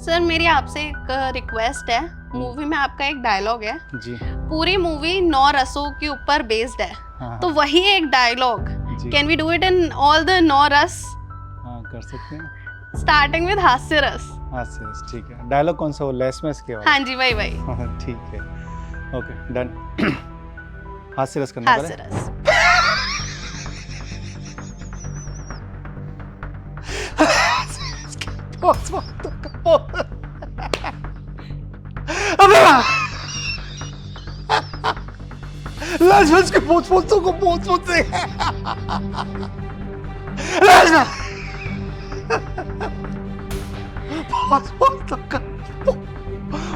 Sir मेरी आपसे एक रिक्वेस्ट है, मूवी में आपका एक डायलॉग है जी। पूरी मूवी 9 रसों के ऊपर बेस्ड है। हाँ तो वही एक डायलॉग जी। Can we do it in all the 9 ras हाँ कर सकते हैं। स्टार्टिंग विद हास्य रस। हाँ सर ठीक है। डायलॉग कौन सा, वो लेस में इसके वाला? हाँ जी वही वही हाँ ठीक है, ओके डन। हाथ से रस करना हास्य पड़े। रस। अबे लाजवंश के पोतों को पोत से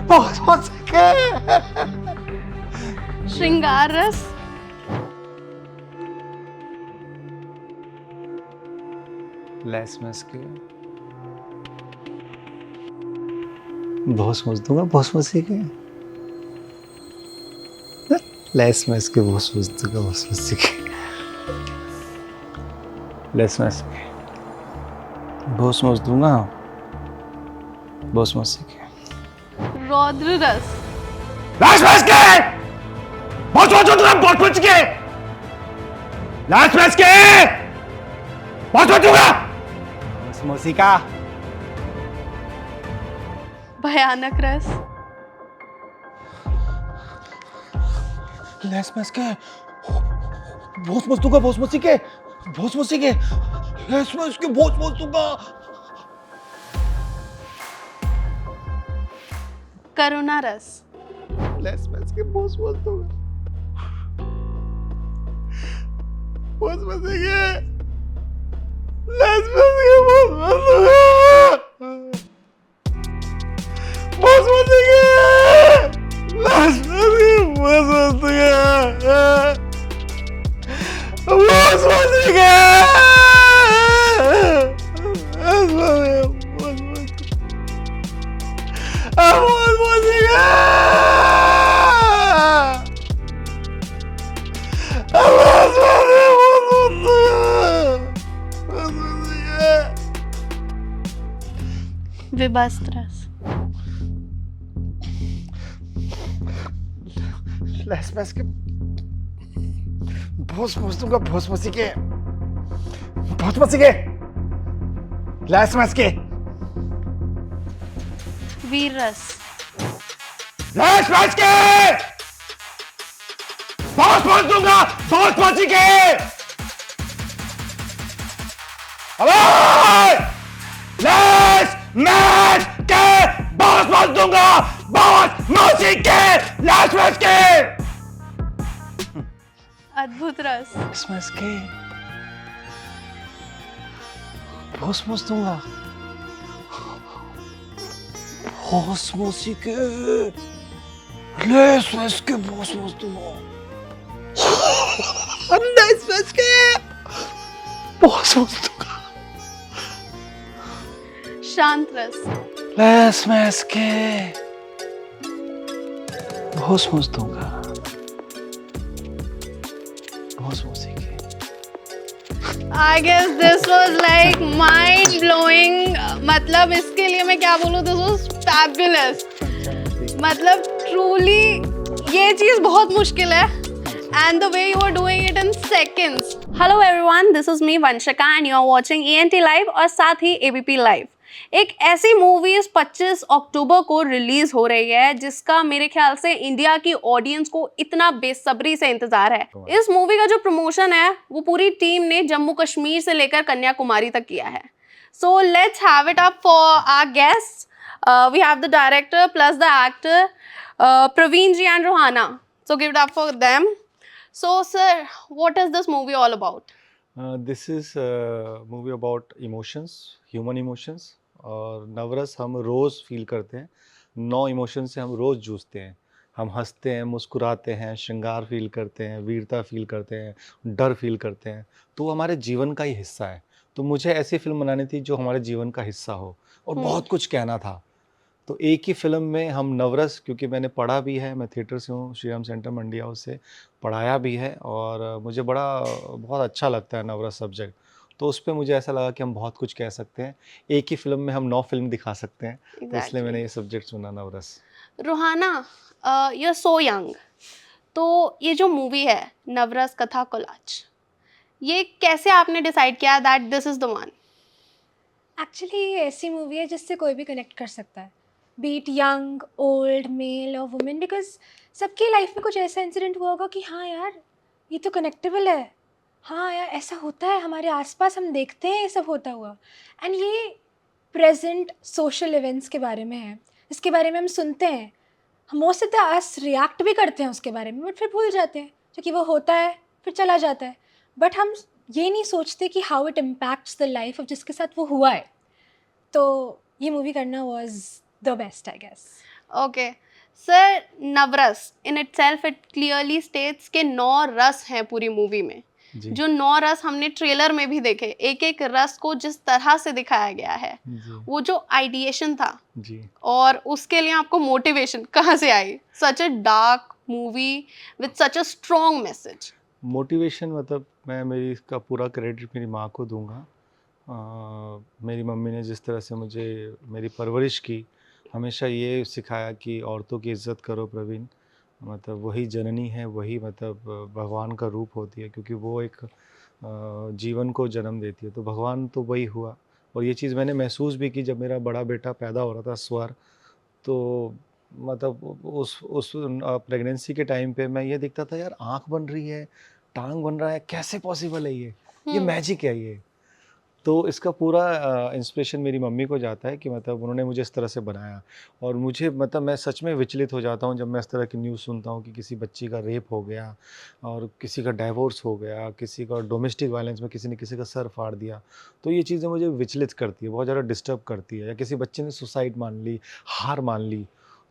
बहुत श्रृंगार रस। लेस में इसके बहुत समझ दूंगा, बहुत समझ के लेस में इसके बहुत समझ दूंगा, बहुत समझ के लेस में इसके बहुत समझ दूंगा, बहुत समझ के रौद्र रस। लेस में इसके बहुत समझ दूंगा, बहुत समझ के लेस में इसके बहुत समझ दूंगा, बस मौसी का भयानक रस। लेस में इसके बहुत समझ दूंगा, बहुत समझ के बहुत समझ के लेस में इसके बहुत समझ दूंगा। करुणा रस। लेस में इसके बहुत समझ दूंगा, बहुत समझ के लेस में इसके बहुत समझ दूंगा, बहुत समझ के लेस में इसके बहुत समझ दूंगा, बहुत समझ के विभस्त रस। लेस में इसके बहुत समझ दूंगा, बहुत समझ के बहुत समझ के लेस में इसके वीर रस। लेस में इसके बहुत समझ दूंगा, बहुत समझ के लेस में इसके बहुत समझ दूंगा, बहुत समझ के लेस में इसके अद्भुत रस। इसमें इसके बहुत समझ दूंगा, बहुत समझ के लेस में इसके बहुत समझ दूंगा, लेस में इसके बहुत समझ दूंगा, शांत रस। लेस में इसके बहुत समझ दूंगा, बहुत समझ के I guess this was like mind blowing. मतलब इसके लिए मैं क्या बोलूँ, this was fabulous. मतलब truly ये चीज़ बहुत मुश्किल है. And the way you are doing it in seconds. Hello everyone, this is me Vanshika and you are watching ENT Live और साथ ही ABP Live. एक ऐसी मूवीज 25 अक्टूबर को रिलीज हो रही है जिसका मेरे ख्याल से इंडिया की ऑडियंस को इतना बेसब्री से इंतजार है। इस मूवी का जो प्रमोशन है वो पूरी टीम ने जम्मू कश्मीर से लेकर कन्याकुमारी तक किया है। So let's have it up for our guest. We have the director plus the actor Praveen ji and Rohana. So give it up for them. So sir, what is this movie all about? This is movie about emotions, human emotions. और नवरस हम रोज़ feel करते हैं, 9 emotion से हम रोज़ जूझते हैं। हम हंसते हैं, मुस्कुराते हैं, श्रृंगार फील करते हैं, वीरता फील करते हैं, डर फील करते हैं। तो वो हमारे जीवन का ही हिस्सा है। तो मुझे ऐसी फिल्म बनानी थी जो हमारे जीवन का हिस्सा हो और बहुत कुछ कहना था। तो एक ही फिल्म में हम नवरस, क्योंकि मैंने पढ़ा भी है, मैं थिएटर से हूँ, श्री राम सेंटर मंडी हाउस से पढ़ाया भी है और मुझे बहुत अच्छा लगता है नवरस सब्जेक्ट। तो उस पे मुझे ऐसा लगा कि हम बहुत कुछ कह सकते हैं, एक ही फिल्म में हम 9 फिल्म दिखा सकते हैं, तो इसलिए मैंने एग्जैक्टली। ये सब्जेक्ट चुना Navarasa. Rohana, you are so young, तो ये जो मूवी है नवरस कथा कोलाज, ये कैसे आपने डिसाइड किया that this is the one? Actually ये ऐसी मूवी है जिससे कोई भी कनेक्ट कर सकता है, बीट यंग, ओल्ड, मेल और वुमेन, बिकॉज सबकी लाइफ में कुछ ऐसा इंसिडेंट हुआ होगा कि हाँ यार ये तो कनेक्टेबल है, हाँ यार ऐसा होता है हमारे आसपास, हम देखते हैं ये सब होता हुआ। एंड ये प्रेजेंट सोशल इवेंट्स के बारे में है, इसके बारे में हम सुनते हैं, हम most of the us react भी करते हैं उसके बारे में, बट फिर भूल जाते हैं क्योंकि वो होता है फिर चला जाता है, बट हम ये नहीं सोचते कि how it impacts the life of जिसके साथ वो हुआ है। तो ये मूवी करना was the best I guess. Okay sir, Navarasa in itself it clearly states के 9 रस हैं पूरी मूवी में। जी जो 9 रस हमने ट्रेलर में भी देखे, एक एक रस को जिस तरह से दिखाया गया है, जी वो जो आइडिएशन था जी और उसके लिए आपको मोटिवेशन कहाँ से आई? Such a dark movie with such a strong message. Motivation मतलब मैं मेरी इसका पूरा क्रेडिट मेरी माँ को दूंगा। मेरी मम्मी ने जिस तरह से मुझे मेरी परवरिश की, हमेशा ये सिखाया कि औरतों की इज़्ज़त करो प्रवीण, मतलब वही जननी है, वही मतलब भगवान का रूप होती है, क्योंकि वो एक जीवन को जन्म देती है, तो भगवान तो वही हुआ। और ये चीज़ मैंने महसूस भी की जब मेरा बड़ा बेटा पैदा हो रहा था स्वर, तो मतलब उस प्रेगनेंसी के टाइम पे मैं ये देखता था यार आँख बन रही है, टाँग बन रहा है, कैसे पॉसिबल है ये मैजिक है ये। तो इसका पूरा इंस्पिरेशन मेरी मम्मी को जाता है कि मतलब उन्होंने मुझे इस तरह से बनाया। और मुझे मतलब मैं सच में विचलित हो जाता हूँ जब मैं इस तरह की न्यूज़ सुनता हूँ कि किसी बच्ची का रेप हो गया और किसी का डाइवोर्स हो गया, किसी का डोमेस्टिक वायलेंस में किसी ने किसी का सर फाड़ दिया। तो ये चीज़ें मुझे विचलित करती है, बहुत ज़्यादा डिस्टर्ब करती है। या किसी बच्चे ने सुसाइड मान ली, हार मान ली,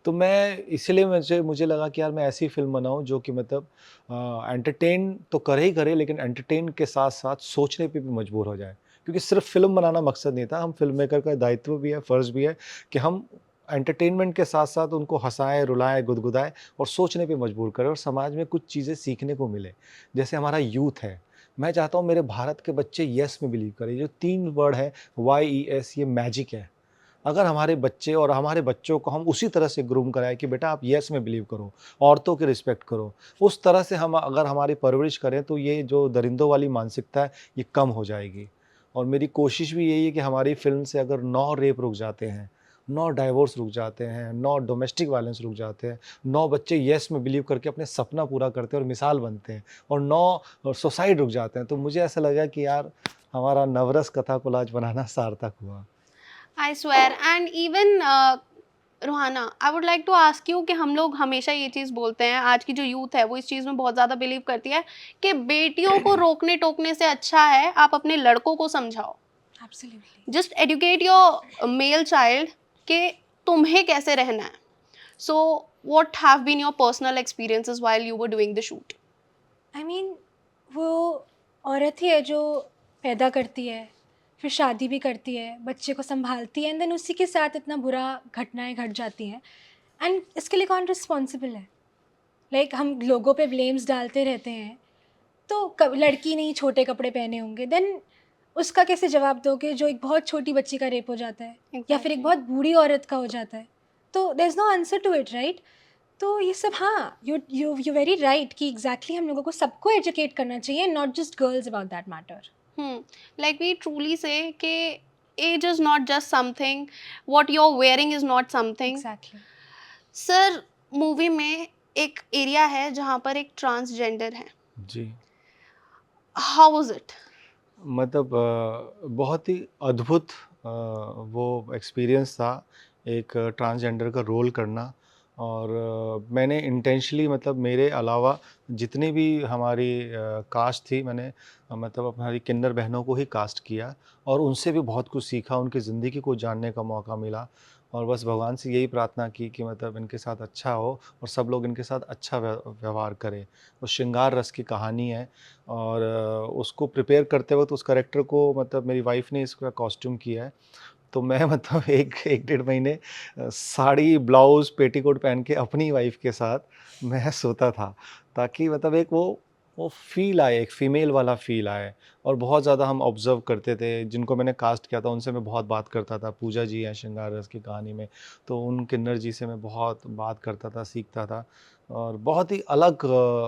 तो मैं इसलिए मुझे लगा कि यार मैं ऐसी फ़िल्म बनाऊँ जो कि मतलब एंटरटेन तो करे ही करे, लेकिन एंटरटेन के साथ-साथ सोचने पे भी मजबूर हो जाए। क्योंकि सिर्फ़ फ़िल्म बनाना मकसद नहीं था, हम फ़िल्म मेकर का दायित्व भी है, फ़र्ज़ भी है कि हम एंटरटेनमेंट के साथ-साथ उनको हँसाएँ, रुलाएँ, गुदगुदाएँ और सोचने पे मजबूर करें और समाज में कुछ चीज़ें सीखने को मिले। जैसे हमारा यूथ है, मैं चाहता हूँ मेरे भारत के बच्चे येस में बिलीव करें। जो 3 वर्ड है YES, ये मैजिक है। अगर हमारे बच्चे और हमारे बच्चों को हम उसी तरह से ग्रूम कराएं कि बेटा आप येस में बिलीव करो, औरतों की रिस्पेक्ट करो, उस तरह से हम अगर हमारी परवरिश करें तो ये जो दरिंदों वाली मानसिकता है ये कम हो जाएगी। और मेरी कोशिश भी यही है कि हमारी फ़िल्म से अगर 9 रेप रुक जाते हैं, 9 डाइवोर्स रुक जाते हैं, 9 डोमेस्टिक वायलेंस रुक जाते हैं, 9 बच्चे येस में बिलीव करके अपने सपना पूरा करते हैं और मिसाल बनते हैं, और 9 सुसाइड रुक जाते हैं, तो मुझे ऐसा लगा कि यार हमारा नवरस कथा कोलाज बनाना सार्थक हुआ। I swear and even Rohana, I would like to ask you कि हम लोग हमेशा ये चीज़ बोलते हैं, आज की जो यूथ है वो इस चीज़ में बहुत ज़्यादा बिलीव करती है कि बेटियों को रोकने टोकने से अच्छा है आप अपने लड़कों को समझाओ। Absolutely. Just educate your male child कि तुम्हें कैसे रहना है। So what have been your personal experiences while you were doing the shoot? I mean वो औरत ही है जो पैदा करती है, फिर शादी भी करती है, बच्चे को संभालती है, एंड देन उसी के साथ इतना बुरा घटनाएं घट जाती हैं। एंड इसके लिए कौन रिस्पॉन्सिबल है? लाइक हम लोगों पे ब्लेम्स डालते रहते हैं, तो लड़की नहीं छोटे कपड़े पहने होंगे, देन उसका कैसे जवाब दोगे जो एक बहुत छोटी बच्ची का रेप हो जाता है या फिर एक Exactly. बहुत बूढ़ी औरत का हो जाता है? तो there is no answer to it, right? तो ये सब, हाँ, यू वेरी राइट कि एग्जैक्टली हम लोगों को सबको एजुकेट करना चाहिए, not just girls about that matter. Like we truly say कि age is not just something, what you're wearing is not something. Exactly. Sir, movie में एक एरिया है जहाँ पर एक ट्रांसजेंडर है, जी। How was it? मतलब बहुत ही अद्भुत वो एक्सपीरियंस था एक ट्रांसजेंडर का रोल करना। और मैंने इंटेंशनली मतलब मेरे अलावा जितनी भी हमारी कास्ट थी, मैंने मतलब हमारी किन्नर बहनों को ही कास्ट किया और उनसे भी बहुत कुछ सीखा, उनकी ज़िंदगी को जानने का मौका मिला। और बस भगवान से यही प्रार्थना की कि मतलब इनके साथ अच्छा हो और सब लोग इनके साथ अच्छा व्यवहार करें। वो श्रृंगार रस की कहानी है और उसको प्रिपेयर करते वक्त उस कैरेक्टर को मतलब मेरी वाइफ ने इसका कॉस्ट्यूम किया है। तो मैं मतलब एक डेढ़ महीने साड़ी, ब्लाउज़, पेटीकोट पहन के अपनी वाइफ के साथ मैं सोता था, ताकि मतलब एक वो वो फील आए, एक फ़ीमेल वाला फ़ील आए। और बहुत ज़्यादा हम ऑब्ज़र्व करते थे, जिनको मैंने कास्ट किया था उनसे मैं बहुत बात करता था। पूजा जी हैं श्रृंगार रस की कहानी में, तो उन किन्नर जी से मैं बहुत बात करता था, सीखता था। और बहुत ही अलग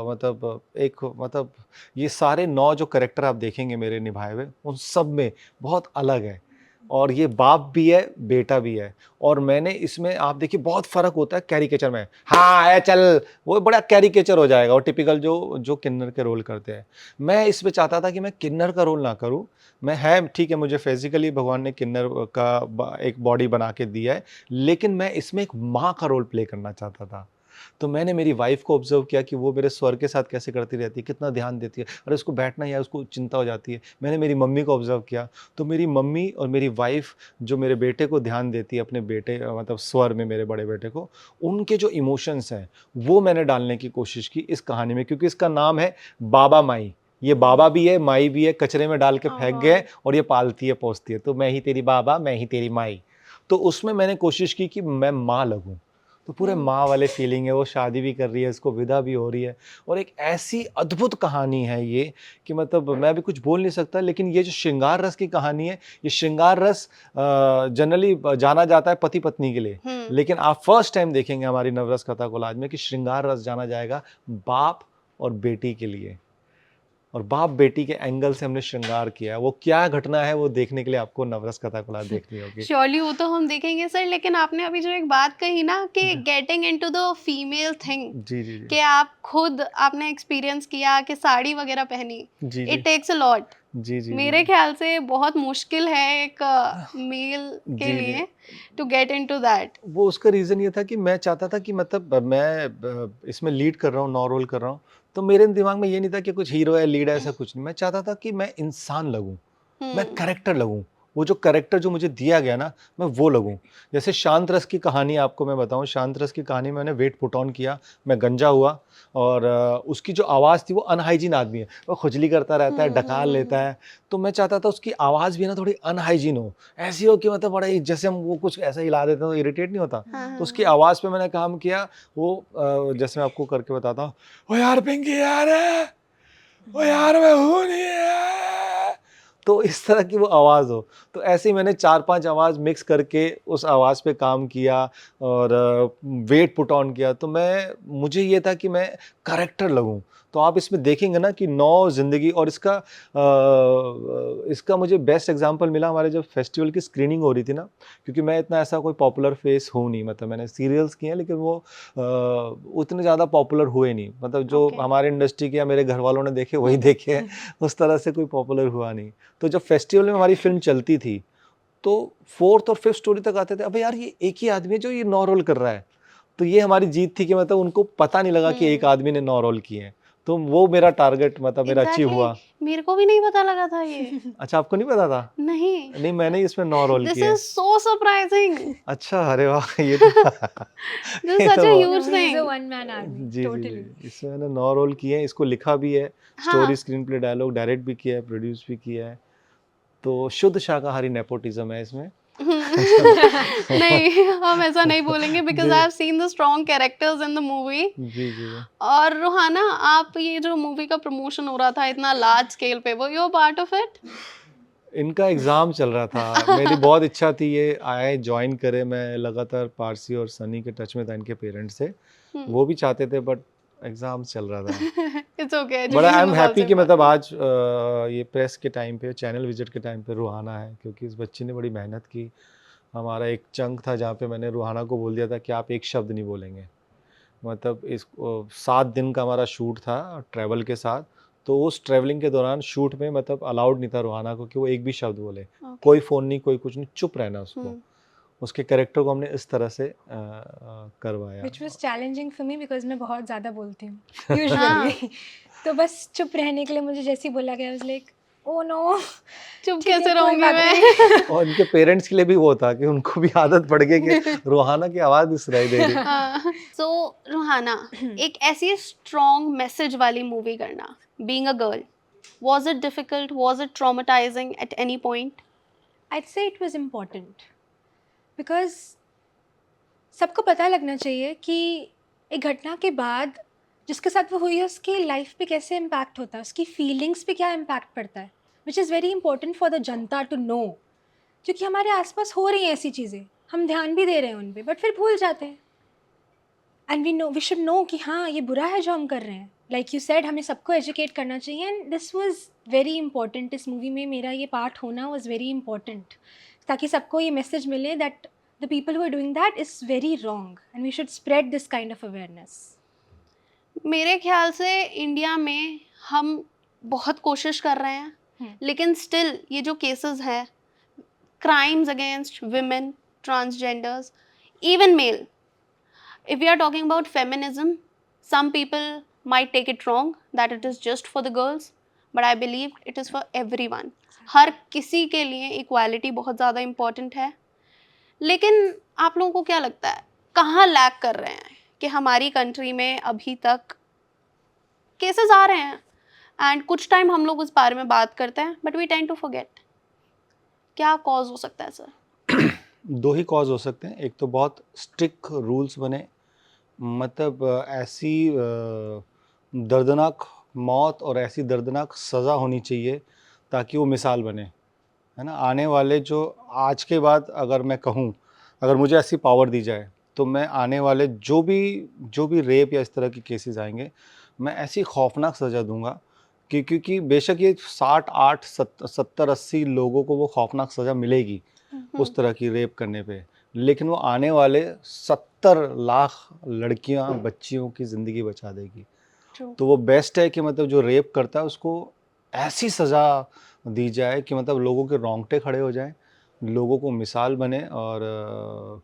मतलब एक मतलब ये सारे 9 जो कैरेक्टर आप देखेंगे मेरे निभाए हुए, उन सब में बहुत अलग है। और ये बाप भी है, बेटा भी है। और मैंने इसमें आप देखिए बहुत फ़र्क होता है कैरिकेचर में। हाँ, ए चल, वो बड़ा कैरिकेचर हो जाएगा, वो टिपिकल जो किन्नर के रोल करते हैं। मैं इसमें चाहता था कि मैं किन्नर का रोल ना करूँ। मैं है ठीक है, मुझे फिज़िकली भगवान ने किन्नर का एक बॉडी बना के दिया है, लेकिन मैं इसमें एक माँ का रोल प्ले करना चाहता था। तो मैंने मेरी वाइफ़ को ऑब्ज़र्व किया कि वो मेरे स्वर के साथ कैसे करती रहती है, कितना ध्यान देती है। अरे उसको बैठना ही है, उसको चिंता हो जाती है। मैंने मेरी मम्मी को ऑब्ज़र्व किया, तो मेरी मम्मी और मेरी वाइफ़ जो मेरे बेटे को ध्यान देती है, अपने बेटे मतलब स्वर में मेरे बड़े बेटे को, उनके जो इमोशंस हैं, वो मैंने डालने की कोशिश की इस कहानी में, क्योंकि इसका नाम है बाबा माई। ये बाबा भी है, माई भी है, कचरे में डाल के फेंक गए और ये पालती है, पोसती है। तो मैं ही तेरी बाबा, मैं ही तेरी माई। तो उसमें मैंने कोशिश की कि मैं माँ लगूँ। तो पूरे माँ वाले फीलिंग है, वो शादी भी कर रही है, उसको विदा भी हो रही है। और एक ऐसी अद्भुत कहानी है ये कि मतलब मैं भी कुछ बोल नहीं सकता, लेकिन ये जो श्रृंगार रस की कहानी है, ये श्रृंगार रस जनरली जाना जाता है पति-पत्नी के लिए। लेकिन आप फर्स्ट टाइम देखेंगे हमारी नवरस कथा कोलाज में कि श्रृंगार रस जाना जाएगा बाप और बेटी के लिए। और बाप बेटी के एंगल से हमने श्रृंगार किया है। वो क्या घटना है, वो देखने के लिए आपको नवरस कथा कोलाज देखनी होगी। श्योरली वो तो हम देखेंगे सर, लेकिन आपने अभी जो एक बात कही ना कि getting into the female thing, जी, जी, जी। कि आप खुद आपने एक्सपीरियंस किया कि साड़ी वगैरह पहनी, जी, जी। It takes a lot. जी, जी, मेरे जी। ख्याल से बहुत मुश्किल है एक मेल के जी, जी। लिए टू गेट इनटू दैट। वो उसका रीज़न ये था कि मैं चाहता था कि मतलब मैं इसमें लीड कर रहा हूँ, 9 रोल कर रहा हूँ, तो मेरे दिमाग में ये नहीं था कि कुछ हीरो है, लीड है, ऐसा कुछ नहीं। मैं चाहता था कि मैं इंसान लगूँ, मैं कैरेक्टर लगूँ। वो जो कैरेक्टर जो मुझे दिया गया ना, मैं वो लगूँ। जैसे शांत रस की कहानी आपको मैं बताऊँ, शांत रस की कहानी में मैंने वेट पुट ऑन किया, मैं गंजा हुआ और उसकी जो आवाज़ थी वो अनहाइजीन आदमी है। वो खुजली करता रहता है, डकार लेता है, तो मैं चाहता था उसकी आवाज़ भी ना थोड़ी अनहाइजीन हो। ऐसी हो कि मतलब बड़ा ही जैसे हम वो कुछ ऐसा हिला देते हैं तो इरिटेट नहीं होता। तो उसकी आवाज़ पे मैंने काम किया। वो जैसे मैं आपको करके बताता हूँ, "ओ यार पिंकी यार, ओ यार मैं हूँ नहीं है।" तो इस तरह की वो आवाज़ हो। तो ऐसे ही मैंने 4-5 आवाज़ मिक्स करके उस आवाज़ पे काम किया और वेट पुट ऑन किया। तो मुझे ये था कि मैं कैरेक्टर लगूँ। तो आप इसमें देखेंगे ना कि 9 ज़िंदगी और इसका मुझे बेस्ट एग्ज़ाम्पल मिला हमारे जब फेस्टिवल की स्क्रीनिंग हो रही थी ना, क्योंकि मैं इतना ऐसा कोई पॉपुलर फेस हूँ नहीं, मतलब मैंने सीरियल्स किए हैं लेकिन वो उतने ज़्यादा पॉपुलर हुए नहीं। मतलब जो Okay. हमारे इंडस्ट्री के या मेरे घर वालों ने देखे वही देखे हैं, उस तरह से कोई पॉपुलर हुआ नहीं। तो जब फेस्टिवल में हमारी फ़िल्म चलती थी, तो 4th और 5th स्टोरी तक आते थे, अबे यार ये एक ही आदमी है जो ये 9 रोल कर रहा है। तो ये हमारी जीत थी कि मतलब उनको पता नहीं लगा कि एक आदमी ने 9 रोल किए हैं। तो वो मेरा टारगेट मतलब मेरा अचीव एग्जैक्टली, हुआ। मेरे को भी नहीं पता लगा था ये। अच्छा, आपको नहीं पता था? नहीं, नहीं, मैंने इसमें 9 रोल दिस किए इज हैं। सो सरप्राइजिंग। अच्छा, अरे वाह! ये तो दिस ये इज तो सच अ बहुत No, huge he is a thing. one-man army, जी, जी, totally. जी। इसमें मैंने 9 रोल किए हैं, इसको लिखा भी है, स्टोरी, हाँ। स्क्रीन प्ले, डायलॉग डायरेक्ट भी किया है, प्रोड्यूस भी किया है। तो शुद्ध शाकाहारी नेपोटिज़्म है इसमें। नहीं, हम ऐसा नहीं बोलेंगे बिकॉज़ जी। I have seen the strong characters in the movie. जी, जी। और रूहाना, आप ये जो मूवी का प्रमोशन हो रहा था इतना लार्ज स्केल पे, were you a part of it? इनका एग्ज़ाम चल रहा था। मेरी बहुत इच्छा थी ये आए, जॉइन करें। मैं लगातार पारसी और सनी के टच में था इनके पेरेंट्स से। वो भी चाहते थे बट एग्ज़ाम चल रहा था। It's okay, but I education am is happy also कि मतलब इम्पोर्टेंट। आज ये प्रेस के टाइम पे, चैनल विज़िट के टाइम पे रूहाना है, क्योंकि इस बच्ची ने बड़ी मेहनत की। हमारा एक चंक था जहाँ पे मैंने रूहाना को बोल दिया था कि आप एक शब्द नहीं बोलेंगे। मतलब 7 दिन का हमारा शूट था ट्रैवल के साथ। तो उस ट्रैवलिंग के दौरान शूट में मतलब अलाउड नहीं था रूहाना को कि वो एक भी शब्द बोले। ओके। कोई फ़ोन नहीं, कोई कुछ नहीं, चुप रहना उसको। उसके कैरेक्टर को हमने इस तरह से करवाया। Which was challenging for me because मैं बहुत ज़्यादा बोलती हूँ हाँ, usually. तो बस चुप रहने के लिए मुझे जैसे ही बोला गया, I was like, oh no, चुप ठीक है कैसे कोई रहूँगी बात मैं? नहीं. और उनके पेरेंट्स के लिए भी वो था कि उनको भी आदत पड़ गई कि रूहाना की आवाज़ नहीं सुनाई दे रही। हाँ, सो रूहाना, एक ऐसी स्ट्रॉन्ग मैसेज वाली मूवी करना, being a girl, was it difficult, was it traumatising at any point? I'd say it was important because सबको पता लगना चाहिए कि एक घटना के बाद जिसके साथ वो हुई है उसकी लाइफ पे कैसे इम्पैक्ट होता है, उसकी फीलिंग्स पे क्या इम्पैक्ट पड़ता है, which is very important for the Janata to know. क्योंकि हमारे आसपास हो रही हैं ऐसी चीज़ें, हम ध्यान भी दे रहे हैं उन पे, बट फिर भूल जाते हैं. एंड वी शुड नो कि हाँ ये बुरा है जो हम कर रहे हैं. लाइक यू सेड, हमें सबको एजुकेट करना चाहिए, and this was very important. इस मूवी में मेरा ये पार्ट होना वाज वेरी इंपॉर्टेंट, ताकि सबको ये मैसेज मिले that the people who are doing that is very wrong and we should spread this kind of awareness. मेरे ख्याल से इंडिया में हम बहुत कोशिश कर रहे हैं, लेकिन स्टिल ये जो केसेस हैं, crimes against women, transgenders, even male, if we are talking about feminism, some people might take it wrong that it is just for the girls, but I believe it is for everyone. हर किसी के लिए equality बहुत ज़्यादा important है. लेकिन आप लोगों को क्या लगता है, कहाँ लैग कर रहे हैं कि हमारी कंट्री में अभी तक केसेस आ रहे हैं एंड कुछ टाइम हम लोग उस बारे में बात करते हैं, but we tend to forget. क्या कॉज हो सकता है सर? दो ही कॉज हो सकते हैं. एक तो बहुत स्ट्रिक्ट रूल्स बने, मतलब ऐसी दर्दनाक मौत और ऐसी दर्दनाक सज़ा होनी चाहिए ताकि वो मिसाल बने, है ना. आने वाले जो आज के बाद अगर मैं कहूँ, अगर मुझे ऐसी पावर दी जाए तो मैं आने वाले जो भी रेप या इस तरह के केसेस आएंगे, मैं ऐसी खौफनाक सज़ा दूंगा कि क्योंकि बेशक ये 60, 70, 80 लोगों को वो खौफनाक सज़ा मिलेगी उस तरह की रेप करने पे, लेकिन वो आने वाले 70 लाख लड़कियां, बच्चियों की ज़िंदगी बचा देगी. तो वो बेस्ट है कि मतलब जो रेप करता है उसको ऐसी सज़ा दी जाए कि मतलब लोगों के रोंगटे खड़े हो जाएं, लोगों को मिसाल बने. और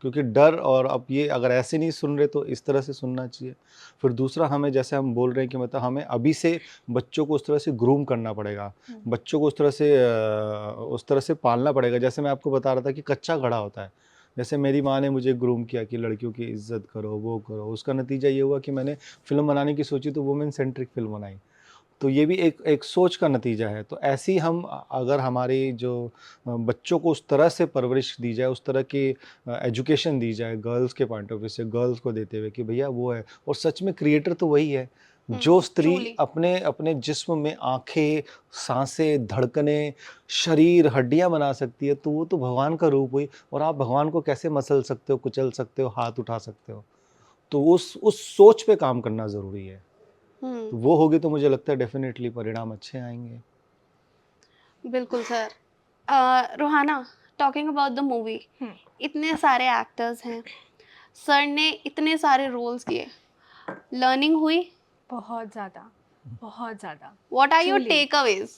क्योंकि डर, और अब ये अगर ऐसे नहीं सुन रहे तो इस तरह से सुनना चाहिए. फिर दूसरा, हमें जैसे हम बोल रहे हैं कि मतलब हमें अभी से बच्चों को उस तरह से ग्रूम करना पड़ेगा, बच्चों को उस तरह से पालना पड़ेगा. जैसे मैं आपको बता रहा था कि कच्चा घड़ा होता है, जैसे मेरी माँ ने मुझे ग्रूम किया कि लड़कियों की इज्जत करो, वो करो. उसका नतीजा ये हुआ कि मैंने फिल्म बनाने की सोची तो वुमेन सेंट्रिक फिल्म बनाई. तो ये भी एक सोच का नतीजा है. तो ऐसे ही हम अगर हमारी जो बच्चों को उस तरह से परवरिश दी जाए, उस तरह की एजुकेशन दी जाए गर्ल्स के पॉइंट ऑफ व्यू से, गर्ल्स को देते हुए कि भैया वो है, और सच में क्रिएटर तो वही है. जो स्त्री truly. अपने जिस्म में आंखें, सांसें, धड़कनें, शरीर, हड्डियां बना सकती है, तो वो तो भगवान का रूप हुई. और आप भगवान को कैसे मसल सकते हो, कुचल सकते हो, हाथ उठा सकते हो. तो उस सोच पे काम करना ज़रूरी है. तो वो होगी तो मुझे लगता है डेफिनेटली परिणाम अच्छे आएंगे. बिल्कुल sir. Rohana, talking about the movie, इतने सारे एक्टर्स हैं, सर ने इतने सारे रोल्स किए, लर्निंग हुई? बहुत ज़्यादा, बहुत ज़्यादा. What are your Truly. Takeaways?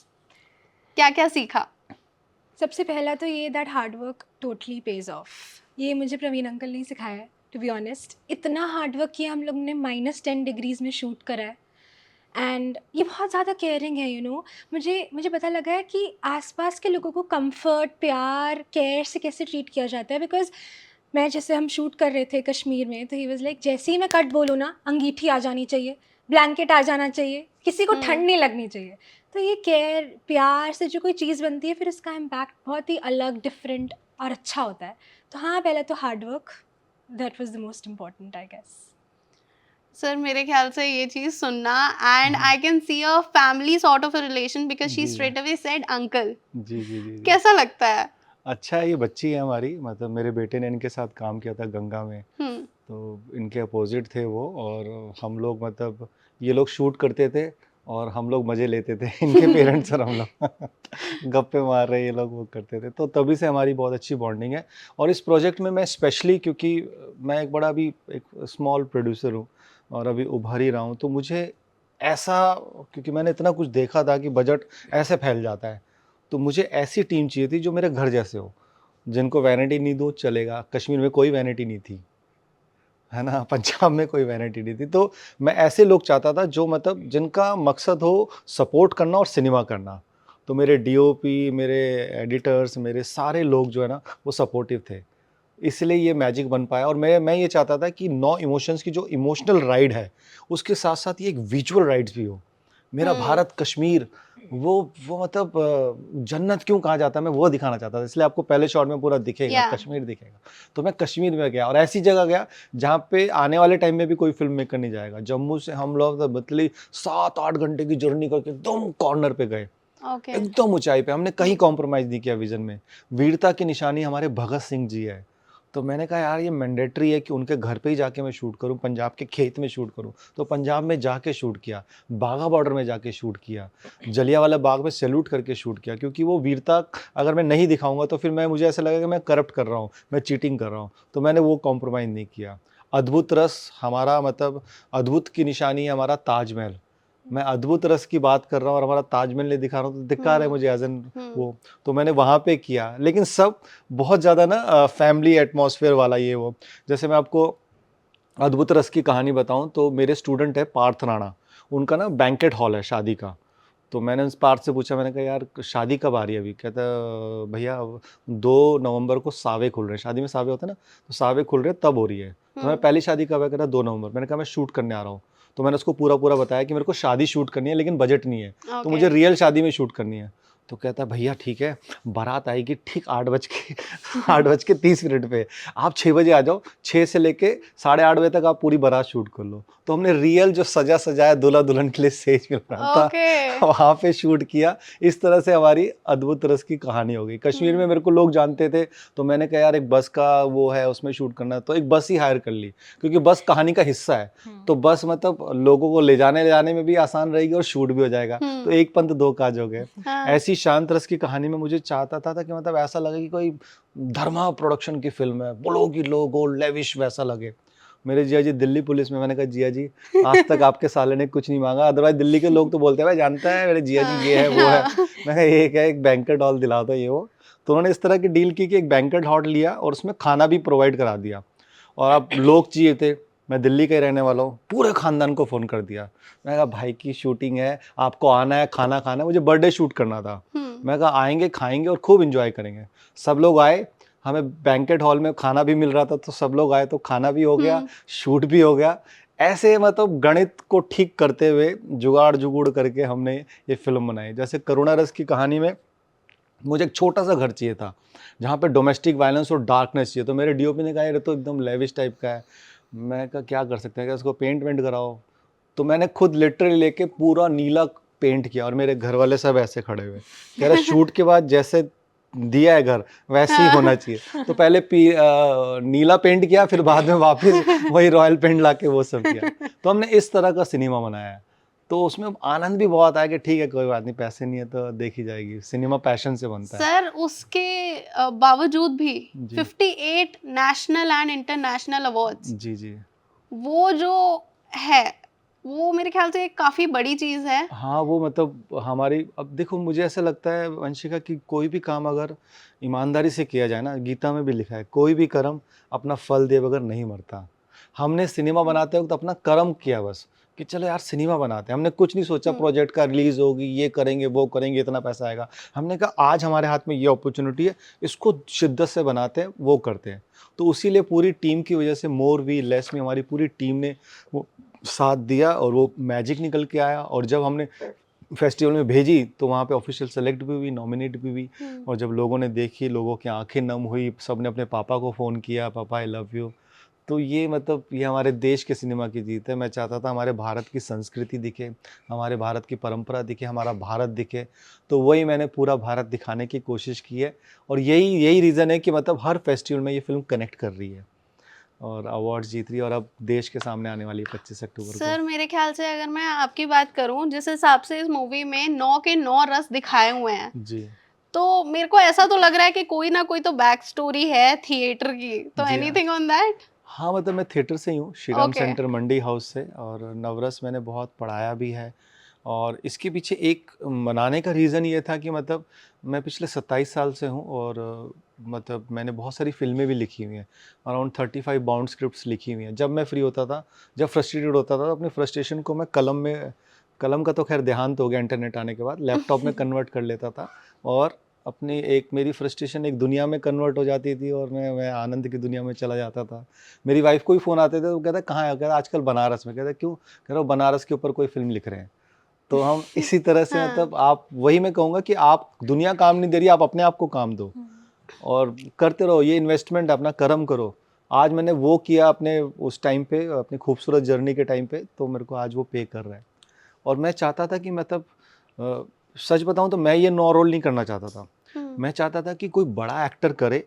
क्या क्या सीखा? सबसे पहला तो ये that hard work totally pays off. ये मुझे प्रवीण अंकल ने सिखाया है, टू बी ऑनेस्ट. इतना हार्ड वर्क किया हम लोग ने, -10 डिग्रीज में शूट करा है. एंड ये बहुत ज़्यादा केयरिंग है, यू नो. मुझे पता लगा है कि आसपास के लोगों को कंफर्ट, प्यार, केयर से कैसे ट्रीट किया जाता है. बिकॉज मैं, जैसे हम शूट कर रहे थे कश्मीर में, तो ही वाज लाइक, जैसे ही मैं कट बोलूँ ना, अंगीठी आ जानी चाहिए, ब्लैंकेट आ जाना चाहिए, किसी को ठंड नहीं लगनी चाहिए. तो ये केयर, प्यार से जो कोई चीज़ बनती है, फिर उसका इम्पैक्ट बहुत ही अलग, डिफरेंट और अच्छा होता है. तो हाँ, पहले तो hard work, that was the most important, I guess. Sir मेरे ख्याल से ये चीज़ सुनना, and I can see a family sort of a relation because she जी. Straight away said uncle. जी जी जी जी. कैसा लगता है? अच्छा है, ये बच्ची है हमारी, मतलब मेरे बेटे ने इनके साथ काम किया था गंगा में, तो इनके अपोजिट थे वो. और हम लोग, मतलब ये लोग शूट करते थे और हम लोग मज़े लेते थे, इनके पेरेंट्स और हम लोग गप्पे मार रहे, ये लोग वो करते थे. तो तभी से हमारी बहुत अच्छी बॉन्डिंग है. और इस प्रोजेक्ट में मैं स्पेशली, क्योंकि मैं एक बड़ा अभी एक स्मॉल प्रोड्यूसर हूँ और अभी उभर ही रहा हूँ, तो मुझे ऐसा, क्योंकि मैंने इतना कुछ देखा था कि बजट ऐसे फैल जाता है, तो मुझे ऐसी टीम चाहिए थी जो मेरे घर जैसे हो, जिनको वैनिटी नहीं दो चलेगा. कश्मीर में कोई वैनिटी नहीं थी, है ना, पंजाब में कोई वैनिटी नहीं थी. तो मैं ऐसे लोग चाहता था जो, मतलब जिनका मकसद हो सपोर्ट करना और सिनेमा करना. तो मेरे डीओपी, मेरे एडिटर्स, मेरे सारे लोग जो है ना, वो सपोर्टिव थे, इसलिए ये मैजिक बन पाया. और मैं ये चाहता था कि 9 इमोशंस की जो इमोशनल राइड है, उसके साथ साथ ये एक विजुअल राइड्स भी हो. मेरा भारत कश्मीर वो मतलब जन्नत क्यों कहा जाता है, मैं वो दिखाना चाहता था, इसलिए आपको पहले शॉट में पूरा दिखेगा, Yeah. कश्मीर दिखेगा। तो मैं कश्मीर में गया और ऐसी जगह गया जहाँ पे आने वाले टाइम में भी कोई फिल्म मेकर नहीं जाएगा। जम्मू से हम लोग मतलब 7-8 घंटे की जर्नी करके एकदम कॉर्नर पे गए, ओके। एकदम ऊंचाई पे। हमने कहीं कॉम्प्रोमाइज़ नहीं किया विजन में। वीरता की निशानी हमारे भगत सिंह जी है। तो मैंने कहा यार ये मैंडेटरी है कि उनके घर पे ही जाके मैं शूट करूं, पंजाब के खेत में शूट करूं। तो पंजाब में जाके शूट किया, बाघा बॉर्डर में जाके शूट किया, जलियांवाला बाग में सैल्यूट करके शूट किया, क्योंकि वो वीरता अगर मैं नहीं दिखाऊंगा तो फिर मुझे ऐसा लगेगा कि मैं करप्ट कर रहा हूँ, मैं चीटिंग कर रहा हूँ। तो मैंने वो कॉम्प्रोमाइज़ नहीं किया। अद्भुत रस हमारा मतलब अद्भुत की निशानी है हमारा ताजमहल। मैं अद्भुत रस की बात कर रहा हूँ और हमारा ताजमहल नहीं दिखा रहा हूँ, तो धिक्कार है मुझे एज एन वो। तो मैंने वहाँ पे किया, लेकिन सब बहुत ज़्यादा ना फैमिली एटमॉस्फेयर वाला ये वो। जैसे मैं आपको अद्भुत रस की कहानी बताऊँ तो मेरे स्टूडेंट है पार्थ राणा, उनका ना बैंकेट हॉल है शादी का। तो मैंने उस पार्थ से पूछा, मैंने कहा यार शादी कब आ रही है अभी? कहता भैया 2 नवंबर को सावे खुल रहे हैं, शादी में सावे होते हैं ना, तो सावे खुल रहे हैं तब हो रही है। तो मैं पहली शादी कब है? कहता 2 नवंबर। मैंने कहा मैं शूट करने आ रहा हूँ। तो मैंने उसको पूरा बताया कि मेरे को शादी शूट करनी है लेकिन बजट नहीं है, तो मुझे रियल शादी में शूट करनी है। तो कहता है भैया ठीक है, बारात आएगी ठीक 8:30 पे, आप 6 बजे आ जाओ, 6 से लेके 8:30 बजे तक आप पूरी बारात शूट कर लो। तो हमने रियल जो सजाया दूल्हा दुल्हन के लिए स्टेज मिल रहा था, ओके। वहाँ पे शूट किया। इस तरह से हमारी अद्भुत रस की कहानी हो गई। कश्मीर में मेरे को लोग जानते थे, तो मैंने कहा यार एक बस का वो है, उसमें शूट करना है, तो एक बस ही हायर कर ली, क्योंकि बस कहानी का हिस्सा है। तो बस मतलब लोगों को ले जाने में भी आसान रहेगी और शूट भी हो जाएगा। तो एक पंथ दो काज हो गए। ऐसी शांत रस की कहानी में मुझे चाहता था कि मतलब ऐसा लगे कि कोई धर्मा प्रोडक्शन की फिल्म है, बोलो कि लोगो लेविश वैसा लगे। मेरे जिया जी दिल्ली पुलिस में, मैंने कहा जिया जी आज तक आपके साले ने कुछ नहीं मांगा, अदरवाइज दिल्ली के लोग तो बोलते हैं भाई जानता है मेरे जिया जी ये है वो है। मैं कहा एक है, एक बैंकेट हॉल दिला दो ये वो। तो उन्होंने इस तरह की डील की कि एक बैंकेट हॉल लिया और उसमें खाना भी प्रोवाइड करा दिया। और अब लोग चाहिए थे, मैं दिल्ली का ही रहने वाला हूँ, पूरे खानदान को फ़ोन कर दिया। मैं कहा भाई की शूटिंग है, आपको आना है, खाना खाना है। मुझे बर्थडे शूट करना था। मैं कहा आएंगे, खाएंगे और खूब एंजॉय करेंगे। सब लोग आए, हमें बैंकेट हॉल में खाना भी मिल रहा था, तो सब लोग आए तो खाना भी हो गया, शूट भी हो गया। ऐसे मतलब गणित को ठीक करते हुए जुगाड़ जुगुड़ करके हमने ये फिल्म बनाई। जैसे करुणा रस की कहानी में मुझे एक छोटा सा घर चाहिए था जहाँ पे डोमेस्टिक वायलेंस और डार्कनेस चाहिए। तो मेरे डीओपी ने कहा ये तो एकदम लेविश टाइप का है। मैं कहा क्या कर सकते हैं, क्या इसको पेंट वेंट कराओ। तो मैंने खुद लिटरली लेके पूरा नीला पेंट किया और मेरे घर वाले सब ऐसे खड़े हुए, कह रहे शूट के बाद जैसे दिया है घर वैसे ही होना चाहिए। तो पहले नीला पेंट किया, फिर बाद में वापस वही रॉयल पेंट लाके वो सब किया। तो हमने इस तरह का सिनेमा बनाया है। तो उसमें आनंद भी बहुत आया कि ठीक है कोई बात नहीं, पैसे नहीं है तो देखी जाएगी, सिनेमा पैशन से बनता है। सर उसके बावजूद भी जी। 58 नेशनल एंड इंटरनेशनल अवार्ड्स, जी जी। वो जो है वो मेरे ख्याल से एक काफी बड़ी चीज है। हाँ वो मतलब हमारी, अब देखो मुझे ऐसा लगता है वंशिका कि कोई भी काम अगर ईमानदारी से किया जाए ना, गीता में भी लिखा है कोई भी कर्म अपना फल दे बगैर नहीं मरता। हमने सिनेमा बनाते वक्त अपना कर्म किया बस कि चलो यार सिनेमा बनाते हैं, हमने कुछ नहीं सोचा प्रोजेक्ट का रिलीज होगी, ये करेंगे वो करेंगे, इतना पैसा आएगा। हमने कहा आज हमारे हाथ में ये अपॉर्चुनिटी है, इसको शिद्दत से बनाते हैं, वो करते हैं। तो उसी लिए पूरी टीम की वजह से, मोर वी लेस में हमारी पूरी टीम ने वो साथ दिया और वो मैजिक निकल के आया। और जब हमने फेस्टिवल में भेजी तो वहाँ पे ऑफिशियल सेलेक्ट भी हुई, नॉमिनेट भी हुई। और जब लोगों ने देखी, लोगों की आंखें नम हुई, सब ने अपने पापा को फ़ोन किया, पापा आई लव यू। तो ये मतलब ये हमारे देश के सिनेमा की जीत है। मैं चाहता था हमारे भारत की संस्कृति दिखे, हमारे भारत की परंपरा दिखे, हमारा भारत दिखे। तो वही मैंने पूरा भारत दिखाने की कोशिश की है। और यही रीज़न है कि मतलब हर फेस्टिवल में ये फिल्म कनेक्ट कर रही है और अवार्ड्स जीत रही है और अब देश के सामने आने वाली है 25 अक्टूबर को। सर मेरे ख्याल से अगर मैं आपकी बात करूं, जिस हिसाब से इस मूवी में 9 के 9 रस दिखाए हुए हैं, जी तो मेरे को ऐसा तो लग रहा है कि कोई ना कोई तो बैक स्टोरी है थिएटर की। तो जी हाँ। Anything on that? हाँ मतलब मैं थिएटर से ही हूँ, श्रीराम Okay. सेंटर मंडी हाउस से। और नवरस मैंने बहुत पढ़ाया भी है। और इसके पीछे एक मनाने का रीज़न ये था कि मतलब मैं पिछले 27 साल से हूँ और मतलब मैंने बहुत सारी फ़िल्में भी लिखी हुई हैं, अराउंड 35 बाउंड स्क्रिप्ट्स लिखी हुई हैं। जब मैं फ्री होता था, जब फ्रस्ट्रेटेड होता था, तो अपनी फ्रस्ट्रेशन को मैं कलम का तो खैर देहांत हो गया इंटरनेट आने के बाद, लैपटॉप में कन्वर्ट कर लेता था। और अपनी एक मेरी फ्रस्ट्रेशन एक दुनिया में कन्वर्ट हो जाती थी और मैं आनंद की दुनिया में चला जाता था। मेरी वाइफ को भी फ़ोन आते थे, तो कहता कहाँ है? कहता आजकल बनारस में। कहता क्यों? कह रहा बनारस के ऊपर कोई फ़िल्म लिख रहे हैं। तो हम इसी तरह से हाँ। मतलब आप वही मैं कहूँगा कि आप दुनिया काम नहीं दे रही, आप अपने आप को काम दो और करते रहो, ये इन्वेस्टमेंट अपना कर्म करो। आज मैंने वो किया अपने उस टाइम पे, अपनी खूबसूरत जर्नी के टाइम पे, तो मेरे को आज वो पे कर रहा है। और मैं चाहता था कि मतलब सच बताऊं तो मैं ये 9 रोल नहीं करना चाहता था। मैं चाहता था कि कोई बड़ा एक्टर करे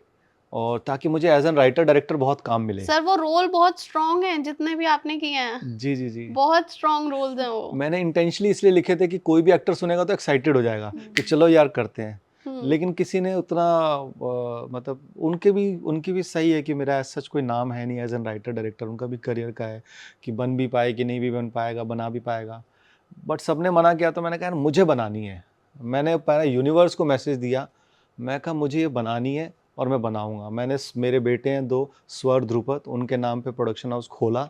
और ताकि मुझे एज एन राइटर डायरेक्टर बहुत काम मिले। सर वो रोल बहुत स्ट्रॉन्ग है जितने भी आपने किए हैं, जी जी जी। बहुत स्ट्रॉन्ग रोल्स हैं वो। मैंने इंटेंशनली इसलिए लिखे थे कि कोई भी एक्टर सुनेगा तो एक्साइटेड हो जाएगा कि चलो यार करते हैं। लेकिन किसी ने उतना मतलब उनकी भी सही है कि मेरा सच कोई नाम है नहीं एज एन राइटर डायरेक्टर, उनका भी करियर का है कि बन भी पाए कि नहीं भी बन पाएगा, बना भी पाएगा। बट सबने मना किया तो मैंने कहा यार मुझे बनानी है। मैंने पहले यूनिवर्स को मैसेज दिया, मैं कहा मुझे ये बनानी है और मैं बनाऊंगा। मैंने मेरे बेटे हैं 2 स्वर ध्रुपद, उनके नाम पे प्रोडक्शन हाउस खोला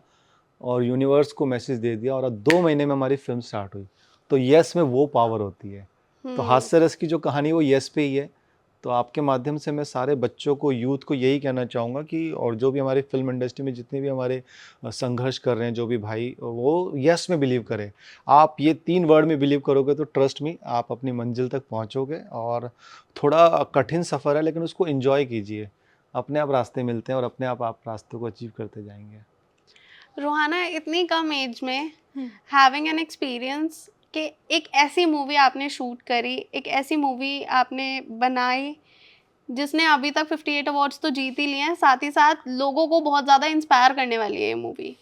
और यूनिवर्स को मैसेज दे दिया और 2 महीने में हमारी फिल्म स्टार्ट हुई। तो यस में वो पावर होती है। तो हास्य रस की जो कहानी वो यस पे ही है। तो आपके माध्यम से मैं सारे बच्चों को, यूथ को यही कहना चाहूँगा कि और जो भी हमारी फिल्म इंडस्ट्री में जितने भी हमारे संघर्ष कर रहे हैं जो भी भाई, वो यस में बिलीव करें। आप ये 3 वर्ड में बिलीव करोगे तो ट्रस्ट मी आप अपनी मंजिल तक पहुँचोगे। और थोड़ा कठिन सफ़र है लेकिन उसको एंजॉय कीजिए, अपने आप रास्ते मिलते हैं और अपने आप रास्ते को अचीव करते जाएंगे। रोहाना, इतनी कम एज में हैविंग एन एक्सपीरियंस कि एक ऐसी मूवी आपने शूट करी, एक ऐसी मूवी आपने बनाई जिसने अभी तक 58 अवार्ड्स तो जीत ही लिए हैं, साथ ही साथ लोगों को बहुत ज़्यादा इंस्पायर करने वाली है ये मूवी।